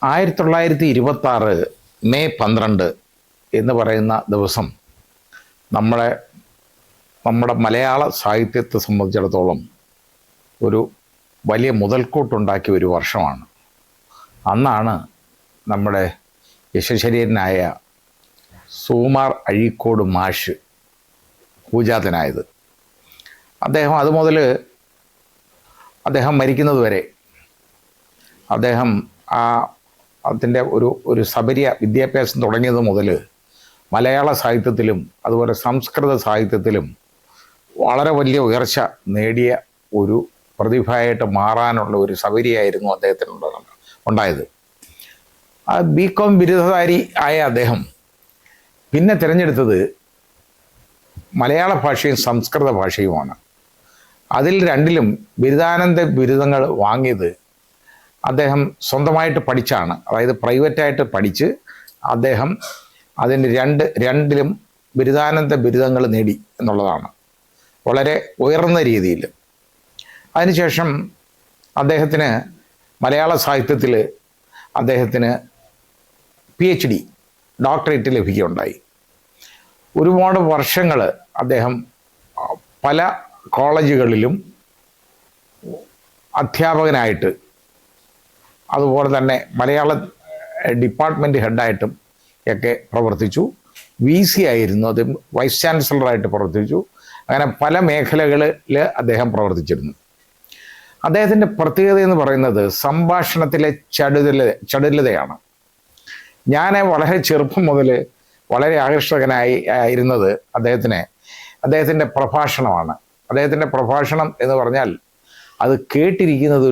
1926 May 12 എന്ന് പറയുന്ന ദിവസം നമ്മുടെ മലയാള സാഹിത്യത്തെ സംബന്ധിച്ചിടത്തോളം ഒരു വലിയ മുതൽക്കൂട്ടുണ്ടാക്കിയ ഒരു വർഷമാണ്. അന്നാണ് നമ്മുടെ യശശരീരനായ സുകുമാർ അഴീക്കോട് മാഷ് പൂജാതനായത്. അതുമുതൽ അദ്ദേഹം മരിക്കുന്നത് വരെ അതിൻ്റെ ഒരു സബരിയ വിദ്യാഭ്യാസം തുടങ്ങിയത് മുതൽ മലയാള സാഹിത്യത്തിലും അതുപോലെ സംസ്കൃത സാഹിത്യത്തിലും വളരെ വലിയ ഉയർച്ച നേടിയ ഒരു പ്രതിഭയായിട്ട് മാറാനുള്ള ഒരു സബരിയായിരുന്നു അദ്ദേഹത്തിന് ഉണ്ടായത്. ബികോം ബിരുദധാരി ആയ അദ്ദേഹം പിന്നെ തിരഞ്ഞെടുത്തത് മലയാള ഭാഷയും സംസ്കൃത ഭാഷയുമാണ്. അതിൽ രണ്ടിലും ബിരുദാനന്ദ ബിരുദങ്ങൾ വാങ്ങിയത് അദ്ദേഹം സ്വന്തമായിട്ട് പഠിച്ചാണ്. അതായത് പ്രൈവറ്റായിട്ട് പഠിച്ച് അദ്ദേഹം അതിന് രണ്ടിലും ബിരുദാനന്ദ ബിരുദങ്ങൾ നേടി എന്നുള്ളതാണ്, വളരെ ഉയർന്ന രീതിയിൽ. അതിനുശേഷം അദ്ദേഹത്തിന് മലയാള സാഹിത്യത്തിൽ അദ്ദേഹത്തിന് PhD ഡോക്ടറേറ്റ് ലഭിക്കുകയുണ്ടായി. ഒരുപാട് വർഷങ്ങൾ അദ്ദേഹം പല കോളേജുകളിലും അധ്യാപകനായിട്ട് അതുപോലെ തന്നെ മലയാള ഡിപ്പാർട്ട്മെൻറ്റ് ഹെഡായിട്ടും ഒക്കെ പ്രവർത്തിച്ചു. VC ആയിരുന്നു, അത് വൈസ് ചാൻസലറായിട്ട് പ്രവർത്തിച്ചു. അങ്ങനെ പല മേഖലകളിൽ അദ്ദേഹം പ്രവർത്തിച്ചിരുന്നു. അദ്ദേഹത്തിൻ്റെ പ്രത്യേകത എന്ന് പറയുന്നത് സംഭാഷണത്തിലെ ചടുലതയാണ്. ഞാൻ വളരെ ചെറുപ്പം മുതൽ വളരെ ആകർഷകനായിരുന്നത് അദ്ദേഹത്തിൻ്റെ പ്രഭാഷണമാണ്. അദ്ദേഹത്തിൻ്റെ പ്രഭാഷണം എന്ന് പറഞ്ഞാൽ അത് കേട്ടിരിക്കുന്നത്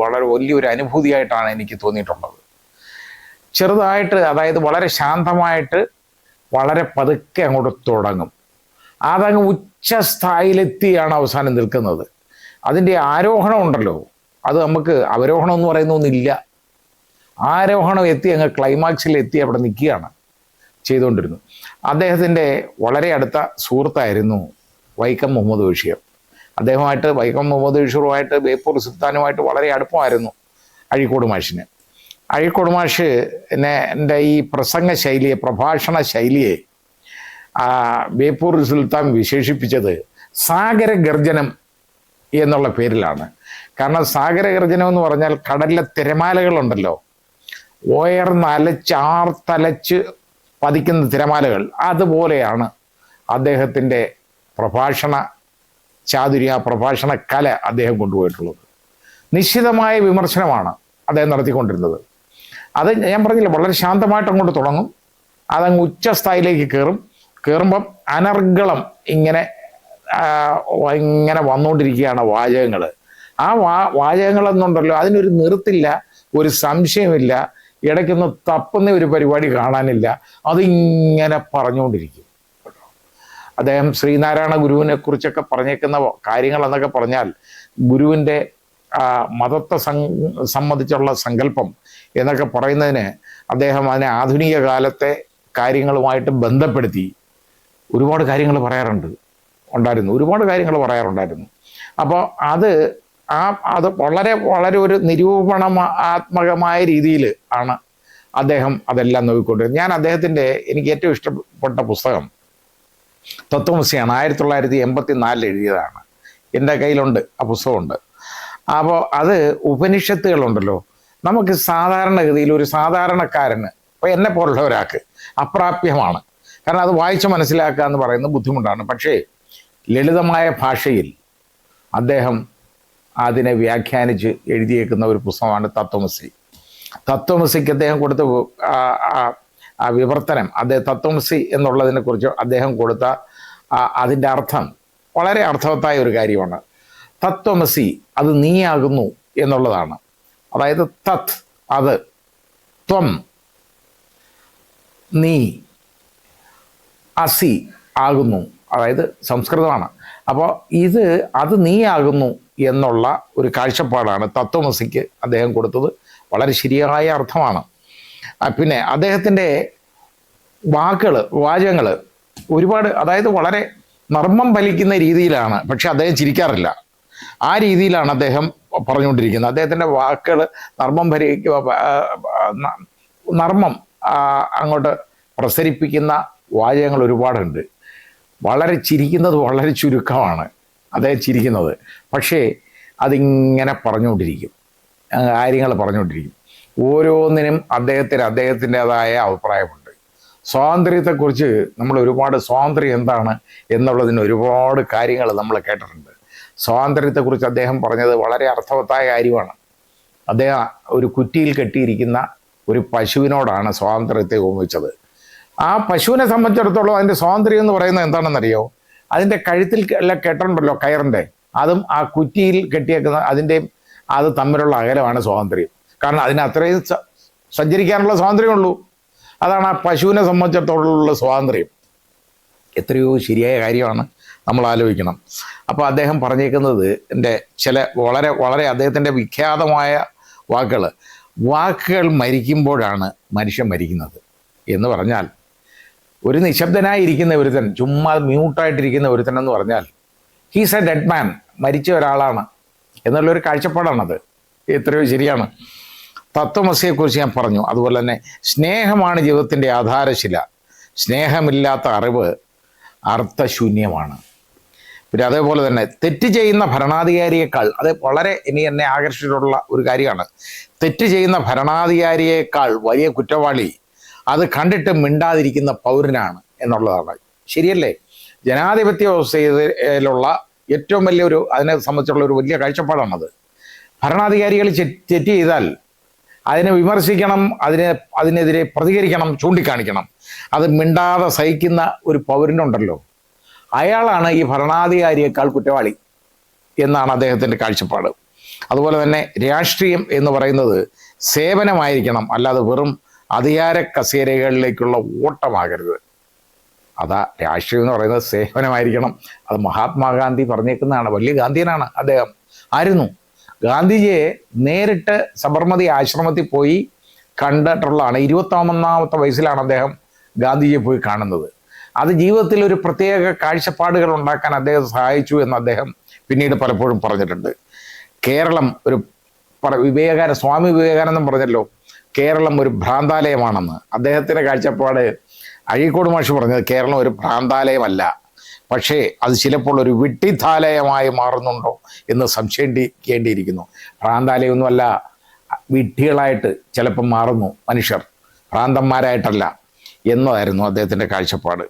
വളരെ വലിയൊരു അനുഭൂതിയായിട്ടാണ് എനിക്ക് തോന്നിയിട്ടുള്ളത്. ചെറുതായിട്ട്, അതായത് വളരെ ശാന്തമായിട്ട് വളരെ പതുക്കെ അങ്ങോട്ട് തുടങ്ങും. അതങ്ങ് ഉച്ചസ്ഥായിലെത്തിയാണ് അവസാനം നിൽക്കുന്നത്. അതിൻ്റെ ആരോഹണം ഉണ്ടല്ലോ, അത് നമുക്ക് അവരോഹണം എന്ന് പറയുന്ന ഒന്നില്ല. ആരോഹണം എത്തി അങ്ങ് ക്ലൈമാക്സിലെത്തി അവിടെ നിൽക്കുകയാണ് ചെയ്തുകൊണ്ടിരുന്നു. അദ്ദേഹത്തിൻ്റെ വളരെ അടുത്ത സുഹൃത്തായിരുന്നു വൈക്കം മുഹമ്മദ് ബഷീർ. വൈക്കം മുഹമ്മദ് ബഷീറുമായിട്ട് ബേപ്പൂർ സുൽത്താനുമായിട്ട് വളരെ അടുപ്പമായിരുന്നു അഴീക്കോട് മാഷിന്. അഴീക്കോട് മാഷ് എൻ്റെ ഈ പ്രഭാഷണ ശൈലിയെ ബേപ്പൂർ സുൽത്താൻ വിശേഷിപ്പിച്ചത് സാഗരഗർജനം എന്നുള്ള പേരിലാണ്. കാരണം സാഗരഗർജനം എന്ന് പറഞ്ഞാൽ കടലിലെ തിരമാലകളുണ്ടല്ലോ, ആർത്തലച്ച് പതിക്കുന്ന തിരമാലകൾ, അതുപോലെയാണ് അദ്ദേഹത്തിൻ്റെ പ്രഭാഷണ കല അദ്ദേഹം കൊണ്ടുപോയിട്ടുള്ളത്. നിശ്ചിതമായ വിമർശനമാണ് അദ്ദേഹം നടത്തിക്കൊണ്ടിരുന്നത്. അത് ഞാൻ പറഞ്ഞില്ല, വളരെ ശാന്തമായിട്ട് അങ്ങോട്ട് തുടങ്ങും, അതങ്ങ് ഉച്ചസ്ഥായിലേക്ക് കയറുമ്പം അനർഗളം ഇങ്ങനെ വന്നുകൊണ്ടിരിക്കുകയാണ് വാചകങ്ങൾ. ആ വാചകങ്ങളെന്നുണ്ടല്ലോ, അതിനൊരു നിർത്തില്ല, ഒരു സംശയമില്ല, ഇടയ്ക്കൊന്ന് തപ്പുന്ന ഒരു പരിപാടി കാണാനില്ല, അതിങ്ങനെ പറഞ്ഞുകൊണ്ടിരിക്കും. അദ്ദേഹം ശ്രീനാരായണ ഗുരുവിനെ കുറിച്ചൊക്കെ പറഞ്ഞേക്കുന്ന കാര്യങ്ങൾ എന്നൊക്കെ പറഞ്ഞാൽ ഗുരുവിൻ്റെ മതത്തെ സംബന്ധിച്ചുള്ള സങ്കല്പം എന്നൊക്കെ പറയുന്നതിന് അദ്ദേഹം അതിനെ ആധുനിക കാലത്തെ കാര്യങ്ങളുമായിട്ട് ബന്ധപ്പെടുത്തി ഒരുപാട് കാര്യങ്ങൾ പറയാറുണ്ടായിരുന്നു. അപ്പോൾ അത് വളരെ ഒരു നിരൂപണാത്മകമായ രീതിയിൽ ആണ് അദ്ദേഹം അതെല്ലാം നോക്കിക്കൊണ്ടിരുന്നത്. ഞാൻ എനിക്ക് ഏറ്റവും ഇഷ്ടപ്പെട്ട പുസ്തകം തത്വമസിയാണ്. 1984 എഴുതിയതാണ്. എൻ്റെ കയ്യിലുണ്ട്, ആ പുസ്തകമുണ്ട്. അപ്പോൾ അത് ഉപനിഷത്തുകളുണ്ടല്ലോ, നമുക്ക് സാധാരണഗതിയിൽ ഒരു സാധാരണക്കാരന്, ഇപ്പോൾ എന്നെ പോലുള്ള ഒരാൾക്ക് അപ്രാപ്യമാണ്. കാരണം അത് വായിച്ച് മനസ്സിലാക്കുക എന്ന് പറയുന്നത് ബുദ്ധിമുട്ടാണ്. പക്ഷേ ലളിതമായ ഭാഷയിൽ അദ്ദേഹം അതിനെ വ്യാഖ്യാനിച്ച് എഴുതിയേക്കുന്ന ഒരു പുസ്തകമാണ് തത്വമസിക്ക് അദ്ദേഹം കൊടുത്ത വിവർത്തനം, തത്വമസി എന്നുള്ളതിനെ കുറിച്ച് അദ്ദേഹം കൊടുത്ത അതിൻ്റെ അർത്ഥം വളരെ അർത്ഥവത്തായ ഒരു കാര്യമാണ്. തത്വമസി അത് നീയാകുന്നു എന്നുള്ളതാണ്. അതായത് തത് അത്, ത്വം നീ, അസി ആകുന്നു, അതായത് സംസ്കൃതമാണ്. അപ്പോൾ അത് നീയാകുന്നു എന്നുള്ള ഒരു കാഴ്ചപ്പാടാണ് തത്വമസിക്ക് അദ്ദേഹം കൊടുത്തത്. വളരെ ശരിയായ അർത്ഥമാണ്. പിന്നെ അദ്ദേഹത്തിൻ്റെ വാചകങ്ങൾ ഒരുപാട്, അതായത് വളരെ നർമ്മം ഫലിക്കുന്ന രീതിയിലാണ്. പക്ഷെ അദ്ദേഹം ചിരിക്കാറില്ല. ആ രീതിയിലാണ് അദ്ദേഹം പറഞ്ഞുകൊണ്ടിരിക്കുന്നത്. അദ്ദേഹത്തിൻ്റെ വാക്കുകൾ നർമ്മം അങ്ങോട്ട് പ്രസരിപ്പിക്കുന്ന വാചകങ്ങൾ ഒരുപാടുണ്ട്. വളരെ ചിരിക്കുന്നത് വളരെ ചുരുക്കമാണ് അദ്ദേഹം ചിരിക്കുന്നത്. പക്ഷേ അതിങ്ങനെ പറഞ്ഞുകൊണ്ടിരിക്കും, കാര്യങ്ങൾ പറഞ്ഞുകൊണ്ടിരിക്കും. ഓരോന്നിനും അദ്ദേഹത്തിൻ്റെതായ അഭിപ്രായമുണ്ട്. സ്വാതന്ത്ര്യത്തെക്കുറിച്ച് നമ്മൾ ഒരുപാട്, സ്വാതന്ത്ര്യം എന്താണ് എന്നുള്ളതിന് ഒരുപാട് കാര്യങ്ങൾ നമ്മൾ കേട്ടിട്ടുണ്ട്. സ്വാതന്ത്ര്യത്തെക്കുറിച്ച് അദ്ദേഹം പറഞ്ഞത് വളരെ അർത്ഥവത്തായ കാര്യമാണ്. അദ്ദേഹം ഒരു കുറ്റിയിൽ കെട്ടിയിരിക്കുന്ന ഒരു പശുവിനോടാണ് സ്വാതന്ത്ര്യത്തെ ഉപമിച്ചത്. ആ പശുവിനെ സംബന്ധിച്ചിടത്തോളം അതിൻ്റെ സ്വാതന്ത്ര്യം എന്ന് പറയുന്നത് എന്താണെന്നറിയോ? അതിൻ്റെ കഴുത്തിൽ കെട്ടുണ്ടല്ലോ കയറിൻ്റെ, അതും ആ കുറ്റിയിൽ കെട്ടിയേക്കുന്ന അത് തമ്മിലുള്ള അകലമാണ് സ്വാതന്ത്ര്യം. കാരണം അതിന് അത്രയും സഞ്ചരിക്കാനുള്ള സ്വാതന്ത്ര്യമുള്ളൂ. അതാണ് ആ പശുവിനെ സംബന്ധിച്ചിടത്തോളമുള്ള സ്വാതന്ത്ര്യം. എത്രയോ ശരിയായ കാര്യമാണ്, നമ്മൾ ആലോചിക്കണം. അപ്പോൾ അദ്ദേഹം പറഞ്ഞേക്കുന്നത് ചില വളരെ വളരെ അദ്ദേഹത്തിൻ്റെ വിഖ്യാതമായ വാക്കുകൾ മരിക്കുമ്പോഴാണ് മനുഷ്യൻ മരിക്കുന്നത് എന്ന് പറഞ്ഞാൽ, ഒരു നിശബ്ദനായിരിക്കുന്ന ഒരുത്തൻ, ചുമ്മാ മ്യൂട്ടായിട്ടിരിക്കുന്ന ഒരുത്തൻ എന്ന് പറഞ്ഞാൽ ഹീസ് എ ഡെഡ് മാൻ, മരിച്ച ഒരാളാണ് എന്നുള്ളൊരു കാഴ്ചപ്പാടാണത്. എത്രയോ ശരിയാണ്. തത്വമസിയെക്കുറിച്ച് ഞാൻ പറഞ്ഞു. അതുപോലെ തന്നെ സ്നേഹമാണ് ജീവിതത്തിൻ്റെ ആധാരശില. സ്നേഹമില്ലാത്ത അറിവ് അർത്ഥശൂന്യമാണ്. പിന്നെ അതേപോലെ തന്നെ തെറ്റ് ചെയ്യുന്ന ഭരണാധികാരിയേക്കാൾ, അത് വളരെ എന്നെ ആകർഷിച്ചിട്ടുള്ള ഒരു കാര്യമാണ്. തെറ്റ് ചെയ്യുന്ന ഭരണാധികാരിയേക്കാൾ വലിയ കുറ്റവാളി അത് കണ്ടിട്ട് മിണ്ടാതിരിക്കുന്ന പൗരനാണ് എന്നുള്ളതാണ്. ശരിയല്ലേ? ജനാധിപത്യ വ്യവസ്ഥയിലുള്ള ഏറ്റവും വലിയൊരു, അതിനെ സംബന്ധിച്ചുള്ള ഒരു വലിയ കാഴ്ചപ്പാടാണത്. ഭരണാധികാരികൾ തെറ്റ് ചെയ്താൽ അതിനെ വിമർശിക്കണം, അതിനെതിരെ പ്രതികരിക്കണം, ചൂണ്ടിക്കാണിക്കണം. അത് മിണ്ടാതെ സഹിക്കുന്ന ഒരു പൗരനുണ്ടല്ലോ, അയാളാണ് ഈ ഭരണാധികാരിയേക്കാൾ കുറ്റവാളി എന്നാണ് അദ്ദേഹത്തിൻ്റെ കാഴ്ചപ്പാട്. അതുപോലെ തന്നെ രാഷ്ട്രീയം എന്ന് പറയുന്നത് സേവനമായിരിക്കണം, അല്ലാതെ വെറും അധികാര കസേരകളിലേക്കുള്ള ഓട്ടമാകരുത്. അതാ രാഷ്ട്രീയം എന്ന് പറയുന്നത് സേവനമായിരിക്കണം. അത് മഹാത്മാഗാന്ധി പറഞ്ഞേക്കുന്നതാണ്. വലിയ ഗാന്ധിയനാണ് അദ്ദേഹം. ആയിരുന്നു. ഗാന്ധിജിയെ നേരിട്ട് സബർമതി ആശ്രമത്തിൽ പോയി കണ്ടിട്ടുള്ളതാണ്. 21 വയസ്സിലാണ് അദ്ദേഹം ഗാന്ധിജിയെ പോയി കാണുന്നത്. അത് ജീവിതത്തിൽ ഒരു പ്രത്യേക കാഴ്ചപ്പാടുകൾ ഉണ്ടാക്കാൻ അദ്ദേഹം സഹായിച്ചു എന്ന് അദ്ദേഹം പിന്നീട് പലപ്പോഴും പറഞ്ഞിട്ടുണ്ട്. കേരളം ഒരു സ്വാമി വിവേകാനന്ദൻ പറഞ്ഞല്ലോ, കേരളം ഒരു ഭ്രാന്താലയമാണെന്ന്. അദ്ദേഹത്തിൻ്റെ കാഴ്ചപ്പാട് അഴീക്കോട് മാഷ് പറഞ്ഞത് കേരളം ഒരു ഭ്രാന്താലയമല്ല, പക്ഷേ അത് ചിലപ്പോൾ ഒരു വിഡ്ഢിത്താലയമായി മാറുന്നുണ്ടോ എന്ന് സംശയിക്കേണ്ടിയിരിക്കുന്നു. ഭ്രാന്താലയമൊന്നുമല്ല, വിഡ്ഢികളായിട്ട് ചിലപ്പം മാറുന്നു മനുഷ്യർ, ഭ്രാന്തന്മാരായിട്ടല്ല എന്നതായിരുന്നു അദ്ദേഹത്തിൻ്റെ കാഴ്ചപ്പാട്.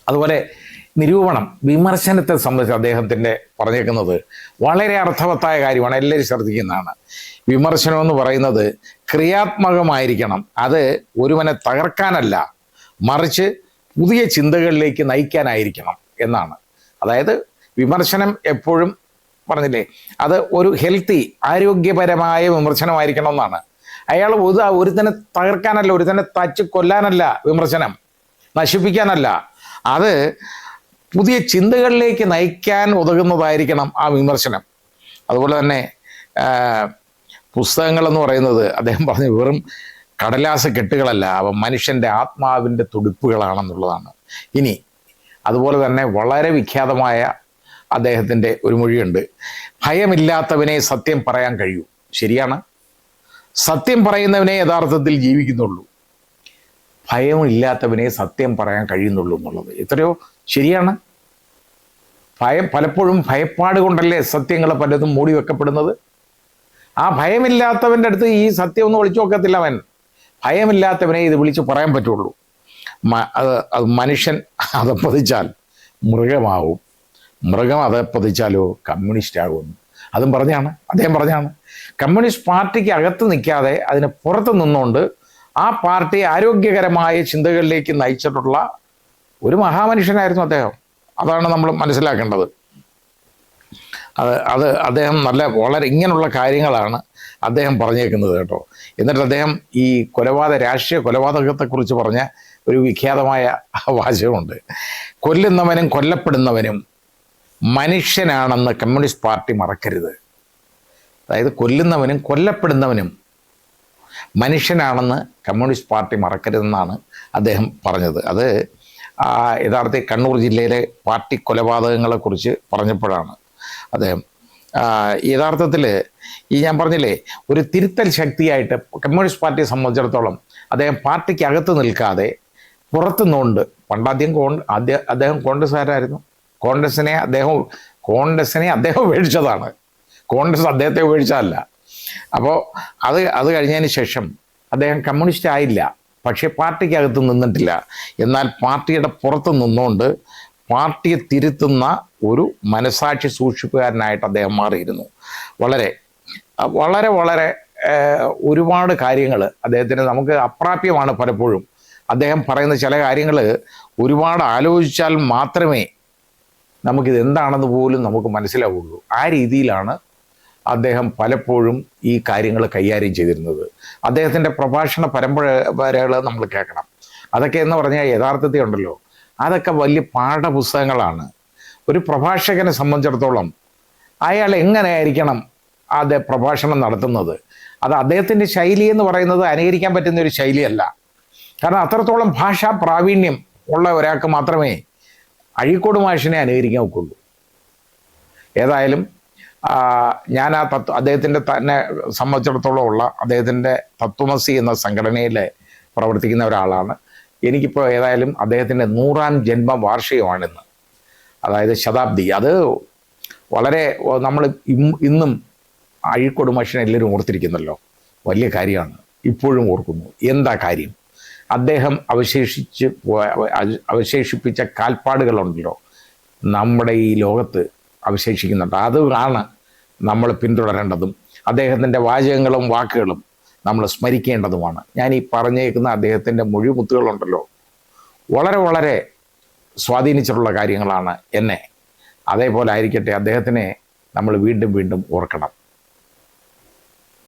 അതുപോലെ നിരൂപണം, വിമർശനത്തെ സംബന്ധിച്ച് അദ്ദേഹത്തിൻ്റെ പറഞ്ഞേക്കുന്നത് വളരെ അർത്ഥവത്തായ കാര്യമാണ്, എല്ലാവരും ശ്രദ്ധിക്കുന്നതാണ്. വിമർശനം എന്ന് പറയുന്നത് ക്രിയാത്മകമായിരിക്കണം. അത് ഒരുവനെ തകർക്കാനല്ല, മറിച്ച് പുതിയ ചിന്തകളിലേക്ക് നയിക്കാനായിരിക്കണം എന്നാണ്. അതായത് വിമർശനം എപ്പോഴും പറഞ്ഞില്ലേ, അത് ഒരു ഹെൽത്തി ആരോഗ്യപരമായ വിമർശനമായിരിക്കണം എന്നാണ്. അയാൾ ഒരുത്തനെ തകർക്കാനല്ല, ഒരുത്തനെ തച്ച് കൊല്ലാനല്ല വിമർശനം, നശിപ്പിക്കാനല്ല. അത് പുതിയ ചിന്തകളിലേക്ക് നയിക്കാൻ ഉതകുന്നതായിരിക്കണം ആ വിമർശനം. അതുപോലെ തന്നെ പുസ്തകങ്ങളെന്ന് പറയുന്നത് അദ്ദേഹം പറഞ്ഞു വെറും കടലാസ് കെട്ടുകളല്ല, അവ മനുഷ്യൻ്റെ ആത്മാവിൻ്റെ തുടിപ്പുകളാണെന്നുള്ളതാണ്. ഇനി അതുപോലെ തന്നെ വളരെ വിഖ്യാതമായ അദ്ദേഹത്തിൻ്റെ ഒരു മൊഴിയുണ്ട്, ഭയമില്ലാത്തവനെ സത്യം പറയാൻ കഴിയൂ. ശരിയാണ്. സത്യം പറയുന്നവനെ യഥാർത്ഥത്തിൽ ജീവിക്കുന്നുള്ളൂ, ഭയമില്ലാത്തവനെ സത്യം പറയാൻ കഴിയുന്നുള്ളൂ എന്നുള്ളത് എത്രയോ ശരിയാണ്. പലപ്പോഴും ഭയപ്പാട് കൊണ്ടല്ലേ സത്യങ്ങൾ പലതും മൂടി വെക്കപ്പെടുന്നത്. ആ ഭയമില്ലാത്തവൻ്റെ അടുത്ത് ഈ സത്യം ഒന്നും വിളിച്ചു നോക്കത്തില്ല അവൻ. ഭയമില്ലാത്തവനെ ഇത് വിളിച്ച് പറയാൻ പറ്റുള്ളൂ. അത് മനുഷ്യൻ അതപ്പതിച്ചാൽ മൃഗമാവും, മൃഗം അതപ്പതിച്ചാലോ കമ്മ്യൂണിസ്റ്റ് ആകുമെന്ന് അദ്ദേഹം പറഞ്ഞാണ്. കമ്മ്യൂണിസ്റ്റ് പാർട്ടിക്ക് അകത്ത് നിൽക്കാതെ അതിന് പുറത്ത് നിന്നുകൊണ്ട് ആ പാർട്ടി ആരോഗ്യകരമായ ചിന്തകളിലേക്ക് നയിച്ചിട്ടുള്ള ഒരു മഹാമനുഷ്യനായിരുന്നു അദ്ദേഹം. അതാണ് നമ്മൾ മനസ്സിലാക്കേണ്ടത്. അദ്ദേഹം വളരെ ഇങ്ങനെയുള്ള കാര്യങ്ങളാണ് അദ്ദേഹം പറഞ്ഞേക്കുന്നത് കേട്ടോ. എന്നിട്ട് അദ്ദേഹം ഈ രാഷ്ട്രീയ കൊലപാതകത്തെക്കുറിച്ച് പറഞ്ഞ ഒരു വിഖ്യാതമായ വാചകമുണ്ട്, കൊല്ലുന്നവനും കൊല്ലപ്പെടുന്നവനും മനുഷ്യനാണെന്ന് കമ്മ്യൂണിസ്റ്റ് പാർട്ടി മറക്കരുത്. അതായത് കൊല്ലുന്നവനും കൊല്ലപ്പെടുന്നവനും മനുഷ്യനാണെന്ന് കമ്മ്യൂണിസ്റ്റ് പാർട്ടി മറക്കരുതെന്നാണ് അദ്ദേഹം പറഞ്ഞത്. അത് യഥാർത്ഥത്തിൽ കണ്ണൂർ ജില്ലയിലെ പാർട്ടി കൊലപാതകങ്ങളെക്കുറിച്ച് പറഞ്ഞപ്പോഴാണ് അദ്ദേഹം. യഥാർത്ഥത്തിൽ ഈ ഞാൻ പറഞ്ഞില്ലേ ഒരു തിരുത്തൽ ശക്തിയായിട്ട് കമ്മ്യൂണിസ്റ്റ് പാർട്ടിയെ സംബന്ധിച്ചിടത്തോളം അദ്ദേഹം പാർട്ടിക്കകത്ത് നിൽക്കാതെ പുറത്തു നിന്നുകൊണ്ട് പണ്ടാദ്യം അദ്ദേഹം കോൺഗ്രസ്സുകാരായിരുന്നു. കോൺഗ്രസിനെ അദ്ദേഹം ഉപേക്ഷിച്ചതാണ്. കോൺഗ്രസ് അദ്ദേഹത്തെ ഉപേക്ഷിച്ചതല്ല. അപ്പോൾ അത് കഴിഞ്ഞതിന് ശേഷം അദ്ദേഹം കമ്മ്യൂണിസ്റ്റ് ആയില്ല, പക്ഷേ പാർട്ടിക്കകത്ത് നിന്നിട്ടില്ല. എന്നാൽ പാർട്ടിയുടെ പുറത്ത് നിന്നുകൊണ്ട് പാർട്ടിയെ തിരുത്തുന്ന ഒരു മനസാക്ഷി സൂക്ഷിപ്പുകാരനായിട്ട് അദ്ദേഹം മാറിയിരുന്നു. വളരെ വളരെ വളരെ ഒരുപാട് കാര്യങ്ങൾ അദ്ദേഹത്തിന് നമുക്ക് അപ്രാപ്യമാണ് പലപ്പോഴും. അദ്ദേഹം പറയുന്ന ചില കാര്യങ്ങൾ ഒരുപാട് ആലോചിച്ചാൽ മാത്രമേ നമുക്കിത് എന്താണെന്ന് പോലും നമുക്ക് മനസ്സിലാവുള്ളൂ. ആ രീതിയിലാണ് അദ്ദേഹം പലപ്പോഴും ഈ കാര്യങ്ങൾ കൈകാര്യം ചെയ്തിരുന്നത്. അദ്ദേഹത്തിൻ്റെ പ്രഭാഷണ പരമ്പരകൾ നമ്മൾ കേൾക്കണം. അതൊക്കെ എന്ന് പറഞ്ഞാൽ യഥാർത്ഥത്തിൽ ഉണ്ടല്ലോ, അതൊക്കെ വലിയ പാഠപുസ്തകങ്ങളാണ്. ഒരു പ്രഭാഷകനെ സംബന്ധിച്ചിടത്തോളം അയാൾ എങ്ങനെയായിരിക്കണം പ്രഭാഷണം നടത്തുന്നത്, അത് അദ്ദേഹത്തിൻ്റെ ശൈലി എന്ന് പറയുന്നത് അനുകരിക്കാൻ പറ്റുന്ന ഒരു ശൈലിയല്ല. കാരണം അത്രത്തോളം ഭാഷാ പ്രാവീണ്യം ഉള്ള ഒരാൾക്ക് മാത്രമേ അഴീക്കോട് മാഷിനെ അനുകരിക്കാൻ ഒക്കുള്ളൂ. ഏതായാലും ഞാൻ അദ്ദേഹത്തിൻ്റെ തന്നെ സംബന്ധിച്ചിടത്തോളം ഉള്ള അദ്ദേഹത്തിൻ്റെ തത്വമസി എന്ന സംഘടനയിൽ പ്രവർത്തിക്കുന്ന ഒരാളാണ്. എനിക്കിപ്പോൾ ഏതായാലും അദ്ദേഹത്തിൻ്റെ 100ാം ജന്മവാർഷികമാണിന്ന്, അതായത് ശതാബ്ദി. അത് വളരെ നമ്മൾ ഇന്നും അഴീക്കോട് മാഷിനെ എല്ലാവരും ഓർത്തിരിക്കുന്നല്ലോ, വലിയ കാര്യമാണ്. ഇപ്പോഴും ഓർക്കുന്നു. എന്താ കാര്യം? അദ്ദേഹം അവശേഷിപ്പിച്ച കാൽപ്പാടുകളുണ്ടല്ലോ നമ്മുടെ ഈ ലോകത്ത് അവശേഷിക്കുന്നുണ്ട്. അതാണ് നമ്മൾ പിന്തുടരേണ്ടതും അദ്ദേഹത്തിൻ്റെ വാചകങ്ങളും വാക്കുകളും നമ്മൾ സ്മരിക്കേണ്ടതുമാണ്. ഞാൻ ഈ പറഞ്ഞേക്കുന്ന അദ്ദേഹത്തിൻ്റെ മൊഴിമുത്തുകളുണ്ടല്ലോ വളരെ വളരെ സ്വാധീനിച്ചിട്ടുള്ള കാര്യങ്ങളാണ് എന്നെ. അതേപോലെ ആയിരിക്കട്ടെ, അദ്ദേഹത്തിനെ നമ്മൾ വീണ്ടും വീണ്ടും ഓർക്കണം.